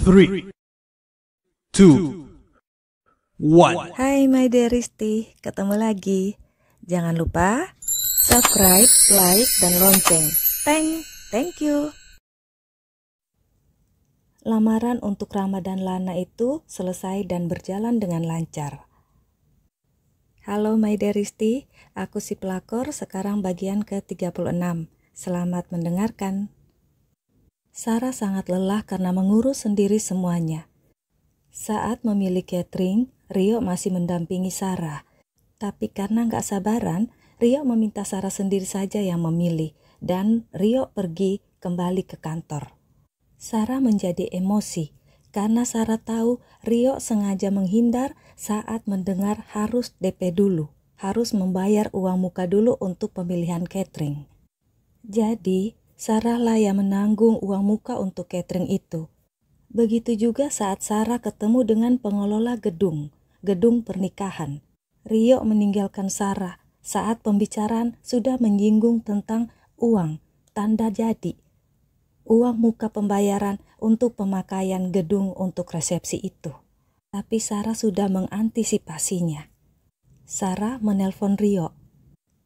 3, 2, 1. Hai my dear Risti, ketemu lagi. Jangan lupa subscribe, like, dan lonceng. Thank you. Lamaran untuk Rama dan Lana itu selesai dan berjalan dengan lancar. Halo my dear Risti, aku si pelakor, sekarang bagian ke-36. Selamat mendengarkan. Sarah sangat lelah karena mengurus sendiri semuanya. Saat memilih catering, Rio masih mendampingi Sarah. Tapi karena nggak sabaran, Rio meminta Sarah sendiri saja yang memilih, dan Rio pergi kembali ke kantor. Sarah menjadi emosi, karena Sarah tahu Rio sengaja menghindar saat mendengar harus DP dulu, harus membayar uang muka dulu untuk pemilihan catering. Jadi, Sarah lah yang menanggung uang muka untuk catering itu. Begitu juga saat Sarah ketemu dengan pengelola gedung pernikahan. Rio meninggalkan Sarah saat pembicaraan sudah menyinggung tentang uang, tanda jadi, uang muka pembayaran untuk pemakaian gedung untuk resepsi itu. Tapi Sarah sudah mengantisipasinya. Sarah menelpon Rio.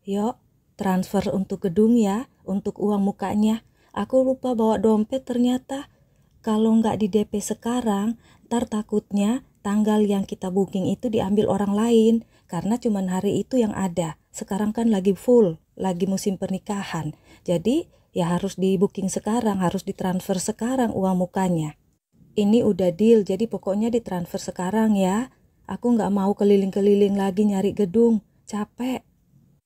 "Yuk, transfer untuk gedung ya, untuk uang mukanya. Aku lupa bawa dompet ternyata. Kalau nggak di DP sekarang, ntar takutnya tanggal yang kita booking itu diambil orang lain. Karena cuman hari itu yang ada. Sekarang kan lagi full, lagi musim pernikahan. Jadi ya harus di booking sekarang, harus ditransfer sekarang uang mukanya. Ini udah deal, jadi pokoknya ditransfer sekarang ya. Aku nggak mau keliling-keliling lagi nyari gedung, capek.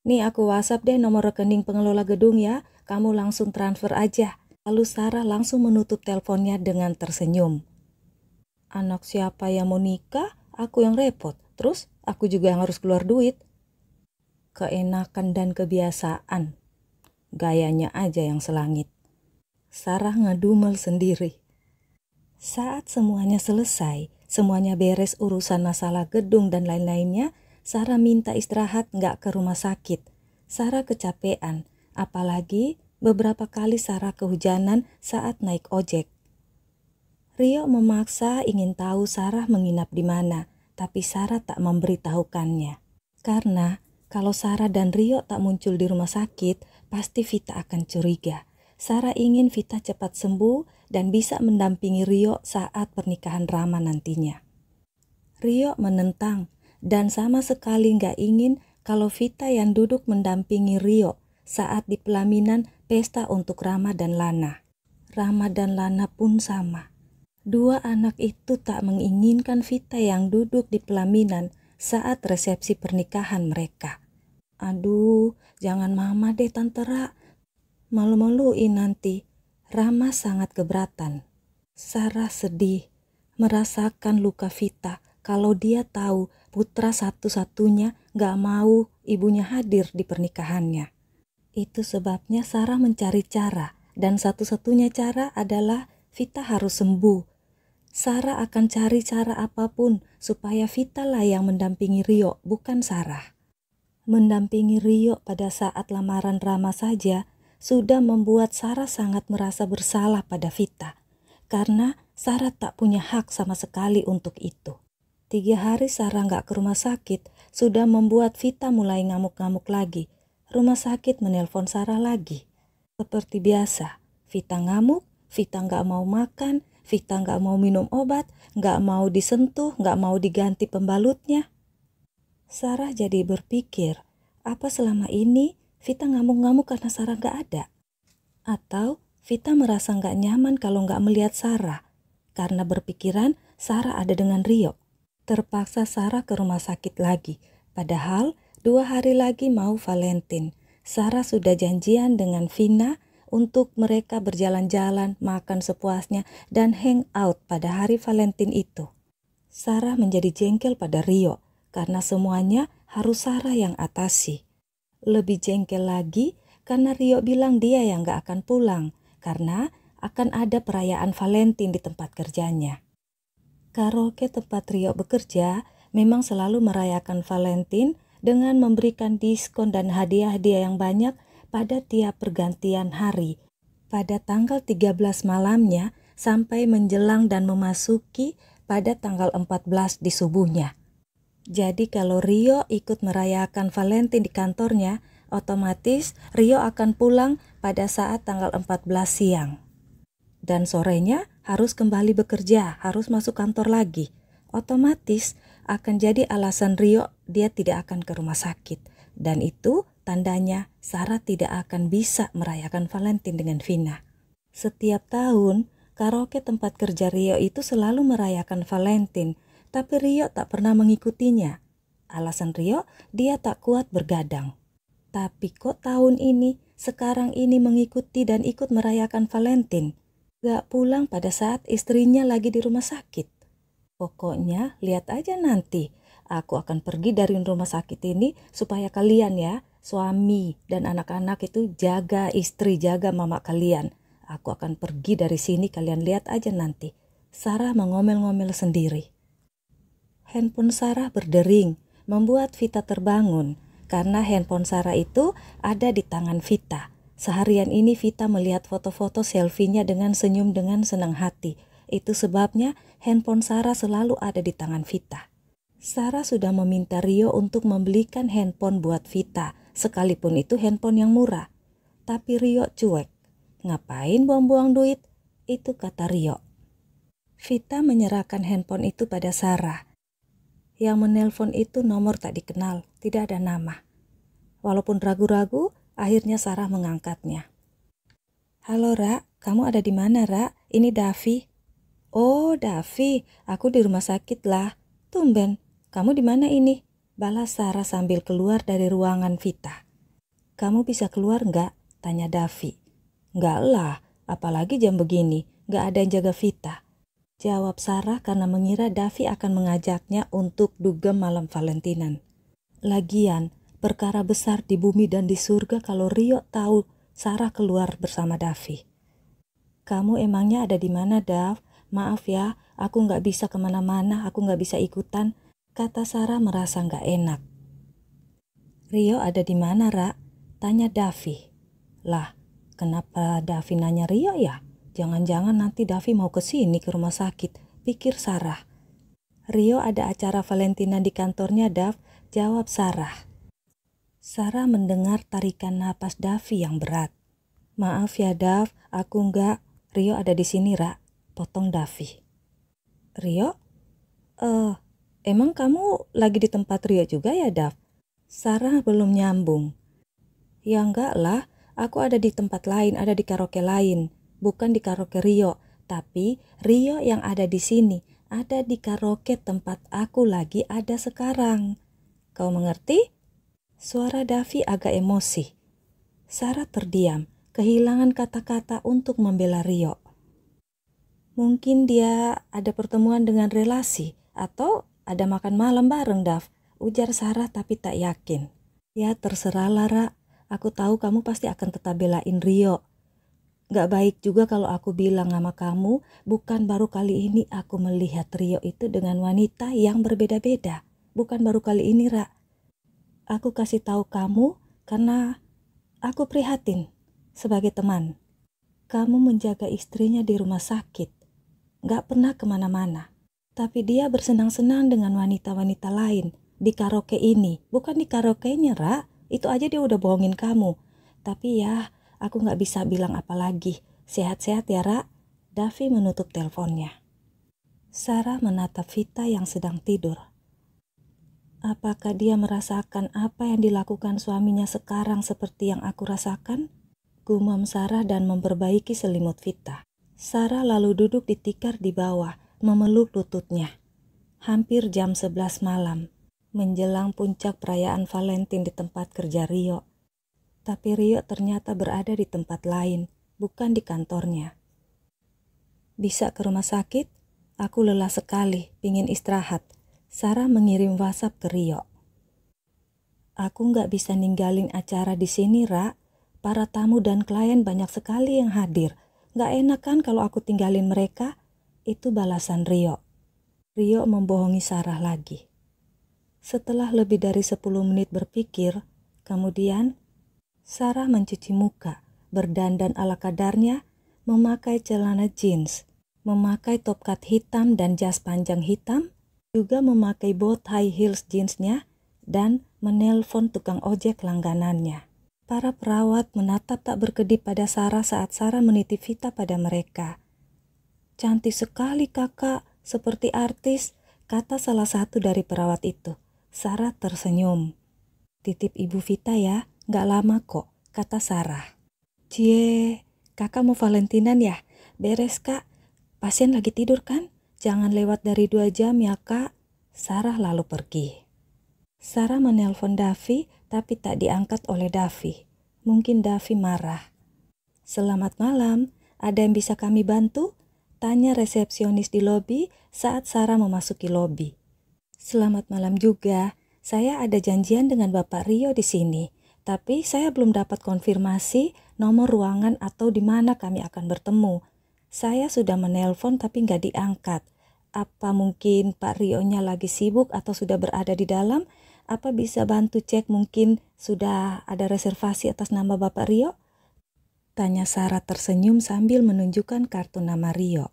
Nih aku WhatsApp deh nomor rekening pengelola gedung ya, kamu langsung transfer aja." Lalu Sarah langsung menutup teleponnya dengan tersenyum. Anak siapa yang mau nikah? Aku yang repot. Terus aku juga yang harus keluar duit. Keenakan dan kebiasaan. Gayanya aja yang selangit. Sarah ngedumel sendiri. Saat semuanya selesai, semuanya beres urusan masalah gedung dan lain-lainnya, Sarah minta istirahat nggak ke rumah sakit. Sarah kecapean, apalagi beberapa kali Sarah kehujanan saat naik ojek. Rio memaksa ingin tahu Sarah menginap di mana, tapi Sarah tak memberitahukannya. Karena kalau Sarah dan Rio tak muncul di rumah sakit, pasti Vita akan curiga. Sarah ingin Vita cepat sembuh dan bisa mendampingi Rio saat pernikahan Rama nantinya. Rio menentang dan sama sekali nggak ingin kalau Vita yang duduk mendampingi Rio saat di pelaminan pesta untuk Rama dan Lana. Rama dan Lana pun sama. Dua anak itu tak menginginkan Vita yang duduk di pelaminan saat resepsi pernikahan mereka. Aduh, jangan mama deh Tante Ra. Malu-maluin nanti. Rama sangat keberatan. Sarah sedih, merasakan luka Vita kalau dia tahu putra satu-satunya gak mau ibunya hadir di pernikahannya. Itu sebabnya Sarah mencari cara, dan satu-satunya cara adalah Vita harus sembuh. Sarah akan cari cara apapun supaya Vita lah yang mendampingi Rio, bukan Sarah. Mendampingi Rio pada saat lamaran Rama saja sudah membuat Sarah sangat merasa bersalah pada Vita, karena Sarah tak punya hak sama sekali untuk itu. 3 hari Sarah nggak ke rumah sakit sudah membuat Vita mulai ngamuk-ngamuk lagi. Rumah sakit menelpon Sarah lagi. Seperti biasa, Vita ngamuk, Vita nggak mau makan, Vita nggak mau minum obat, nggak mau disentuh, nggak mau diganti pembalutnya. Sarah jadi berpikir, apa selama ini Vita ngamuk-ngamuk karena Sarah nggak ada? Atau Vita merasa nggak nyaman kalau nggak melihat Sarah, karena berpikiran Sarah ada dengan Rio. Terpaksa Sarah ke rumah sakit lagi, padahal 2 hari lagi mau Valentine. Sarah sudah janjian dengan Vina untuk mereka berjalan-jalan, makan sepuasnya, dan hang out pada hari Valentine itu. Sarah menjadi jengkel pada Rio, karena semuanya harus Sarah yang atasi. Lebih jengkel lagi karena Rio bilang dia yang gak akan pulang, karena akan ada perayaan Valentine di tempat kerjanya. Karaoke tempat Rio bekerja memang selalu merayakan Valentine dengan memberikan diskon dan hadiah-hadiah yang banyak pada tiap pergantian hari. Pada tanggal 13 malamnya, sampai menjelang dan memasuki pada tanggal 14 di subuhnya. Jadi kalau Rio ikut merayakan Valentine di kantornya, otomatis Rio akan pulang pada saat tanggal 14 siang. Dan sorenya harus kembali bekerja, harus masuk kantor lagi. Otomatis akan jadi alasan Rio dia tidak akan ke rumah sakit. Dan itu tandanya Sarah tidak akan bisa merayakan Valentine dengan Vina. Setiap tahun, karaoke tempat kerja Rio itu selalu merayakan Valentine, tapi Rio tak pernah mengikutinya. Alasan Rio, dia tak kuat bergadang. Tapi kok tahun ini, sekarang ini mengikuti dan ikut merayakan Valentine? Gak pulang pada saat istrinya lagi di rumah sakit. Pokoknya lihat aja nanti. Aku akan pergi dari rumah sakit ini supaya kalian ya, suami dan anak-anak itu jaga istri, jaga mama kalian. Aku akan pergi dari sini, kalian lihat aja nanti. Sarah mengomel-ngomel sendiri. Handphone Sarah berdering, membuat Vita terbangun. Karena handphone Sarah itu ada di tangan Vita. Seharian ini Vita melihat foto-foto selfie-nya dengan senyum dengan senang hati. Itu sebabnya handphone Sarah selalu ada di tangan Vita. Sarah sudah meminta Rio untuk membelikan handphone buat Vita, sekalipun itu handphone yang murah. Tapi Rio cuek. Ngapain buang-buang duit? Itu kata Rio. Vita menyerahkan handphone itu pada Sarah. Yang menelpon itu nomor tak dikenal, tidak ada nama. Walaupun ragu-ragu, akhirnya Sarah mengangkatnya. Halo Ra, kamu ada di mana Ra? Ini Davi. Oh Davi, aku di rumah sakit lah. Tumben, kamu di mana ini? Balas Sarah sambil keluar dari ruangan Vita. Kamu bisa keluar nggak? Tanya Davi. Nggak lah, apalagi jam begini, nggak ada yang jaga Vita. Jawab Sarah karena mengira Davi akan mengajaknya untuk dugem malam Valentinan. Lagian, perkara besar di bumi dan di surga kalau Rio tahu Sarah keluar bersama Davi. Kamu emangnya ada di mana, Dav? Maaf ya, aku nggak bisa kemana-mana, aku nggak bisa ikutan, kata Sarah merasa nggak enak. Rio ada di mana, Ra? Tanya Davi. Lah, kenapa Davi nanya Rio ya? Jangan-jangan nanti Davi mau ke sini ke rumah sakit, pikir Sarah. Rio ada acara Valentina di kantornya, Dav, jawab Sarah. Sarah mendengar tarikan napas Davi yang berat. Maaf ya Dav, aku enggak. Rio ada di sini, Ra, potong Davi. Rio? Emang kamu lagi di tempat Rio juga ya, Dav? Sarah belum nyambung. Ya enggak lah, aku ada di tempat lain, ada di karaoke lain. Bukan di karaoke Rio, tapi Rio yang ada di sini, ada di karaoke tempat aku lagi ada sekarang. Kau mengerti? Suara Davi agak emosi. Sarah terdiam, kehilangan kata-kata untuk membela Rio. Mungkin dia ada pertemuan dengan relasi, atau ada makan malam bareng, Dav, ujar Sarah tapi tak yakin. Ya terserah Lara, aku tahu kamu pasti akan tetap belain Rio. Gak baik juga kalau aku bilang sama kamu, bukan baru kali ini aku melihat Rio itu dengan wanita yang berbeda-beda. Bukan baru kali ini, Ra. Aku kasih tahu kamu karena aku prihatin sebagai teman. Kamu menjaga istrinya di rumah sakit. Gak pernah kemana-mana. Tapi dia bersenang-senang dengan wanita-wanita lain. Di karaoke ini. Bukan di karaoke-nya, Ra. Itu aja dia udah bohongin kamu. Tapi ya, aku gak bisa bilang apa lagi. Sehat-sehat ya, Ra. Davi menutup teleponnya. Sarah menatap Vita yang sedang tidur. Apakah dia merasakan apa yang dilakukan suaminya sekarang seperti yang aku rasakan? Gumam Sarah dan memperbaiki selimut Vita. Sarah lalu duduk di tikar di bawah, memeluk lututnya. Hampir jam 11 malam, menjelang puncak perayaan Valentine di tempat kerja Rio. Tapi Rio ternyata berada di tempat lain, bukan di kantornya. Bisa ke rumah sakit? Aku lelah sekali, pingin istirahat. Sarah mengirim WhatsApp ke Rio. Aku nggak bisa ninggalin acara di sini, Ra. Para tamu dan klien banyak sekali yang hadir. Nggak enak kan kalau aku tinggalin mereka? Itu balasan Rio. Rio membohongi Sarah lagi. Setelah lebih dari 10 menit berpikir, kemudian Sarah mencuci muka, berdandan ala kadarnya, memakai celana jeans, memakai top cut hitam dan jas panjang hitam, juga memakai boot high heels jeansnya, dan menelpon tukang ojek langganannya. Para perawat menatap tak berkedip pada Sarah saat Sarah menitip Vita pada mereka. "Cantik sekali kakak, seperti artis," kata salah satu dari perawat itu. Sarah tersenyum. "Titip ibu Vita ya, gak lama kok," kata Sarah. "Cie, kakak mau Valentinan ya? Beres kak, pasien lagi tidur kan? Jangan lewat dari 2 jam ya kak." Sarah lalu pergi. Sarah menelpon Davi, tapi tak diangkat oleh Davi. Mungkin Davi marah. "Selamat malam, ada yang bisa kami bantu?" tanya resepsionis di lobi saat Sarah memasuki lobi. "Selamat malam juga, saya ada janjian dengan Bapak Rio di sini, tapi saya belum dapat konfirmasi nomor ruangan atau di mana kami akan bertemu. Saya sudah menelpon tapi nggak diangkat. Apa mungkin Pak Rio-nya lagi sibuk atau sudah berada di dalam? Apa bisa bantu cek mungkin sudah ada reservasi atas nama Bapak Rio?" tanya Sarah tersenyum sambil menunjukkan kartu nama Rio.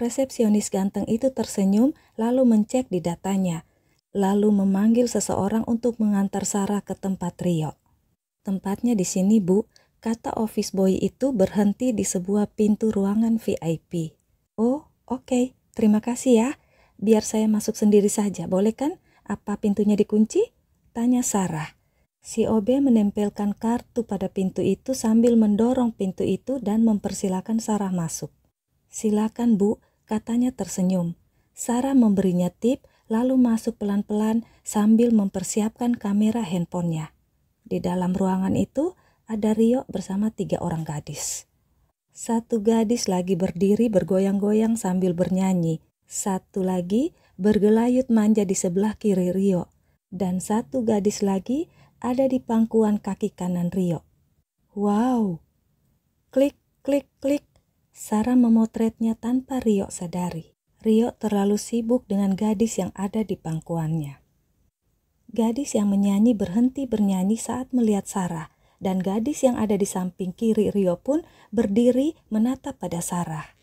Resepsionis ganteng itu tersenyum lalu mencek di datanya, lalu memanggil seseorang untuk mengantar Sarah ke tempat Rio. "Tempatnya di sini, Bu," kata office boy itu berhenti di sebuah pintu ruangan VIP. "Oh, oke. Terima kasih ya. Biar saya masuk sendiri saja, boleh kan? Apa pintunya dikunci?" tanya Sarah. Si OB menempelkan kartu pada pintu itu sambil mendorong pintu itu dan mempersilakan Sarah masuk. "Silakan Bu," katanya tersenyum. Sarah memberinya tip lalu masuk pelan-pelan sambil mempersiapkan kamera handphonenya. Di dalam ruangan itu ada Rio bersama 3 orang gadis. Satu gadis lagi berdiri bergoyang-goyang sambil bernyanyi. Satu lagi bergelayut manja di sebelah kiri Rio. Dan satu gadis lagi ada di pangkuan kaki kanan Rio. Wow! Klik, klik, klik. Sarah memotretnya tanpa Rio sadari. Rio terlalu sibuk dengan gadis yang ada di pangkuannya. Gadis yang menyanyi berhenti bernyanyi saat melihat Sarah, dan gadis yang ada di samping kiri Rio pun berdiri menatap pada Sarah.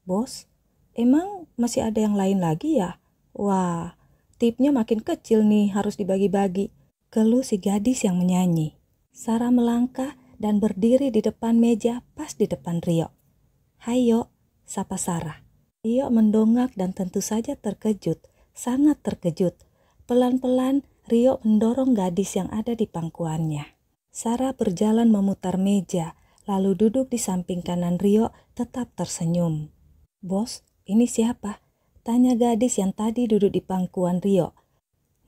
"Bos, emang masih ada yang lain lagi ya? Wah, tipnya makin kecil nih, harus dibagi-bagi," keluh si gadis yang menyanyi. Sarah melangkah dan berdiri di depan meja pas di depan Rio. "Hai Yo," sapa Sarah. Rio mendongak dan tentu saja terkejut, sangat terkejut. Pelan-pelan Rio mendorong gadis yang ada di pangkuannya. Sarah berjalan memutar meja, lalu duduk di samping kanan Rio tetap tersenyum. "Bos, ini siapa?" tanya gadis yang tadi duduk di pangkuan Rio.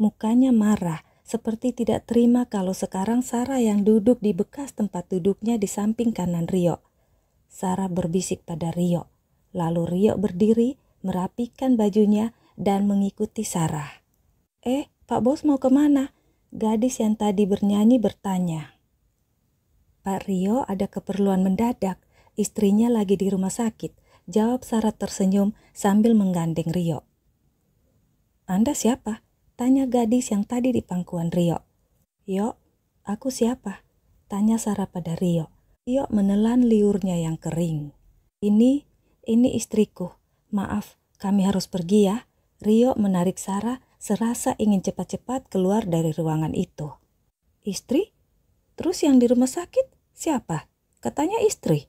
Mukanya marah, seperti tidak terima kalau sekarang Sarah yang duduk di bekas tempat duduknya di samping kanan Rio. Sarah berbisik pada Rio. Lalu Rio berdiri, merapikan bajunya, dan mengikuti Sarah. Pak Bos mau kemana?" gadis yang tadi bernyanyi bertanya. "Pak Rio ada keperluan mendadak, istrinya lagi di rumah sakit," jawab Sarah tersenyum sambil menggandeng Rio. "Anda siapa?" tanya gadis yang tadi di pangkuan Rio. "Yo, aku siapa?" tanya Sarah pada Rio. Rio menelan liurnya yang kering. Ini istriku. Maaf, kami harus pergi ya." Rio menarik Sarah serasa ingin cepat-cepat keluar dari ruangan itu. "Istri? Terus yang di rumah sakit siapa?" "Katanya istri,"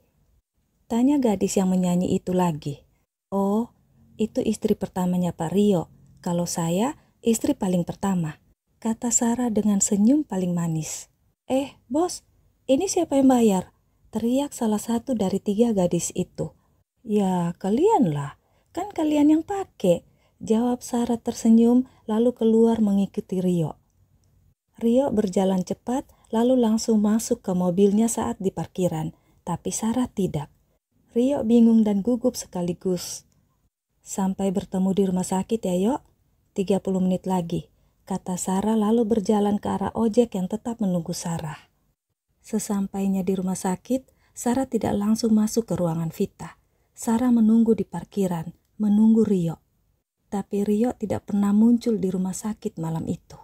tanya gadis yang menyanyi itu lagi. "Oh, itu istri pertamanya Pak Rio. Kalau saya, istri paling pertama," kata Sarah dengan senyum paling manis. Bos, ini siapa yang bayar?" teriak salah satu dari 3 gadis itu. "Ya, kalian lah. Kan kalian yang pakai," jawab Sarah tersenyum lalu keluar mengikuti Rio. Rio berjalan cepat lalu langsung masuk ke mobilnya saat di parkiran, tapi Sarah tidak. Rio bingung dan gugup sekaligus. "Sampai bertemu di rumah sakit ya, Yo. 30 menit lagi," kata Sarah lalu berjalan ke arah ojek yang tetap menunggu Sarah. Sesampainya di rumah sakit, Sarah tidak langsung masuk ke ruangan Vita. Sarah menunggu di parkiran, menunggu Rio. Tapi Rio tidak pernah muncul di rumah sakit malam itu.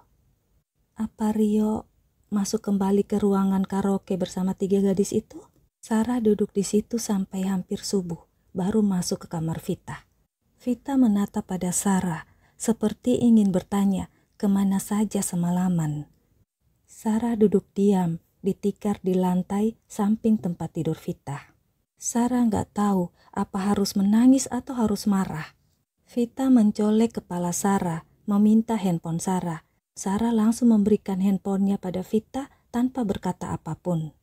Apa Rio masuk kembali ke ruangan karaoke bersama 3 gadis itu? Sarah duduk di situ sampai hampir subuh, baru masuk ke kamar Vita. Vita menatap pada Sarah seperti ingin bertanya kemana saja semalaman. Sarah duduk diam di tikar di lantai samping tempat tidur Vita. Sarah nggak tahu apa harus menangis atau harus marah. Vita mencolek kepala Sarah, meminta handphone Sarah. Sarah langsung memberikan handphonenya pada Vita tanpa berkata apapun.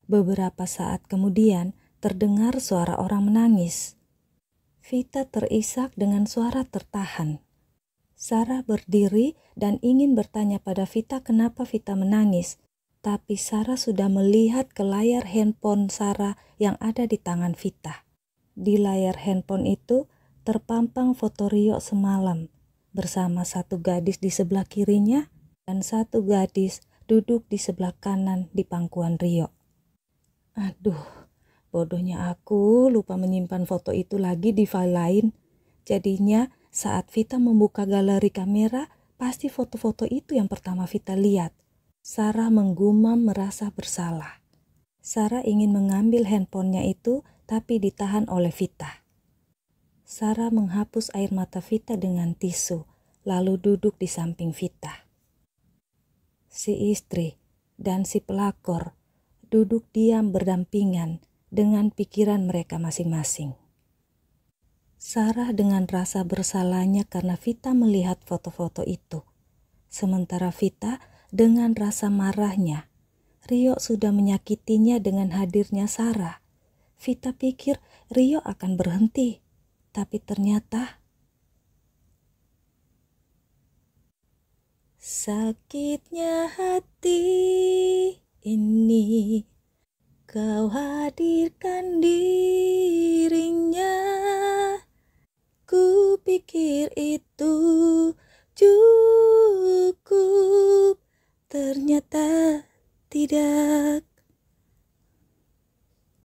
Beberapa saat kemudian terdengar suara orang menangis. Vita terisak dengan suara tertahan. Sarah berdiri dan ingin bertanya pada Vita kenapa Vita menangis. Tapi Sarah sudah melihat ke layar handphone Sarah yang ada di tangan Vita. Di layar handphone itu terpampang foto Rio semalam bersama satu gadis di sebelah kirinya dan satu gadis duduk di sebelah kanan di pangkuan Rio. Aduh, bodohnya aku lupa menyimpan foto itu lagi di file lain. Jadinya saat Vita membuka galeri kamera, pasti foto-foto itu yang pertama Vita lihat. Sarah menggumam merasa bersalah. Sarah ingin mengambil handphonenya itu, tapi ditahan oleh Vita. Sarah menghapus air mata Vita dengan tisu, lalu duduk di samping Vita. Si istri dan si pelakor duduk diam berdampingan dengan pikiran mereka masing-masing. Sarah dengan rasa bersalahnya karena Vita melihat foto-foto itu. Sementara Vita dengan rasa marahnya. Rio sudah menyakitinya dengan hadirnya Sarah. Vita pikir Rio akan berhenti, tapi ternyata sakitnya hati ini kau hadirkan dirinya. Ku pikir itu cukup, ternyata tidak.